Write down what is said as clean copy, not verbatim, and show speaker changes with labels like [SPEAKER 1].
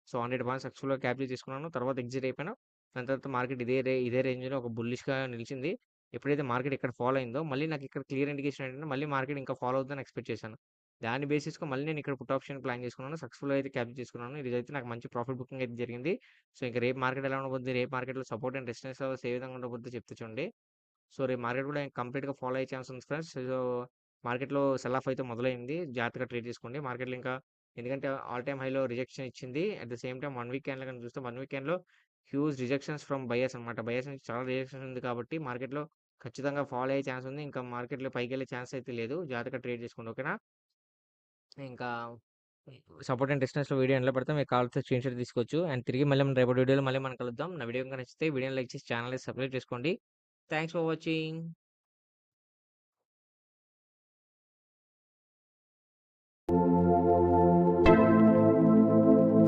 [SPEAKER 1] So 100 points సక్సెస్‌ఫుల్‌గా capture చేసుకున్నాను. తర్వాత ఎగ్జిట్ అయిపోయాను. దాని తర్వాత మార్కెట్ ఇదే రేంజ్‌లో ఒక బుల్లిష్‌గా నిలిచింది. ఎప్పుడైతే మార్కెట్ ఇక్కడ ఫాలో అయిందో, మళ్ళీ నాకు ఇక్కడ క్లియర్ ఇండికేషన్ ఏంటంటే, మళ్ళీ మార్కెట్ ఇంకా ఫాలో అవుద్దని ఎక్స్‌పెక్ట్ చేశాను. దాన్ని బేసిస్‌గా మళ్ళీ నేను ఇక్కడ పుట్ ఆప్షన్ ప్లాన్ చేసుకున్నాను. సక్సెస్‌ఫుల్‌గా అయితే క్యాప్చర్ చేసుకున్నాను. ఇదైతే నాకు మంచి ప్రాఫిట్ బుకింగ్ అయితే జరిగింది. సో, ఇంక రేపు మార్కెట్ ఎలా ఉండబోద్ది, రేపు మార్కెట్‌లో సపోర్ట్ అండ్ రెసిస్టెన్స్ లెవెల్స్ ఏ విధంగా ఉండబోద్దో చెప్తా చూడండి. సో, రేపు మార్కెట్ కూడా కంప్లీట్‌గా ఫాలో అయ్యే ఛాన్స్ ఉంది ఫ్రెండ్స్. సో, మార్కెట్‌లో సెల్ ఆఫ్ అయితే మొదలైంది. జాగ్రత్తగా ట్రేడ్ చేసుకోండి. మార్కెట్‌లో ఇంకా ఎందుకంటే ఆల్ టైమ్ హైలో రిజెక్షన్ ఇచ్చింది. At the same time 1 week candle గనుక చూస్తే 1 వీక్ క్యాండిల్‌లో హ్యూజ్ రిజెక్షన్స్ ఫ్రమ్ బయర్స్ అన్నమాట. బయర్స్ నుంచి చాలా రిజెక్షన్ ఉంది కాబట్టి మార్కెట్‌లో ఖచ్చితంగా ఫాలో అయ్యే ఛాన్స్ ఉంది. ఇంకా మార్కెట్‌లో పైకెళ్ళే ఛాన్స్ అయితే లేదు. జాగ్రత్తగా ట్రేడ్ చేసుకోండి. ఓకేనా? ఇంకా సపోర్ట్ అండ్ రెసిస్టెన్స్‌లో వీడియో ఎండ్‌లో పెడతా. మీకు కావాల్సిన స్క్రీన్‌షాట్ తీసుకోవచ్చు. అండ్ తిరిగి మళ్ళీ మనం రేపటి వీడియోలో మళ్ళీ మనం కలుద్దాం. నా వీడియో గనుక నచ్చితే వీడియోని లైక్ చేసి ఛానెల్‌ని సబ్స్క్రైబ్ చేసుకోండి. Thanks for watching.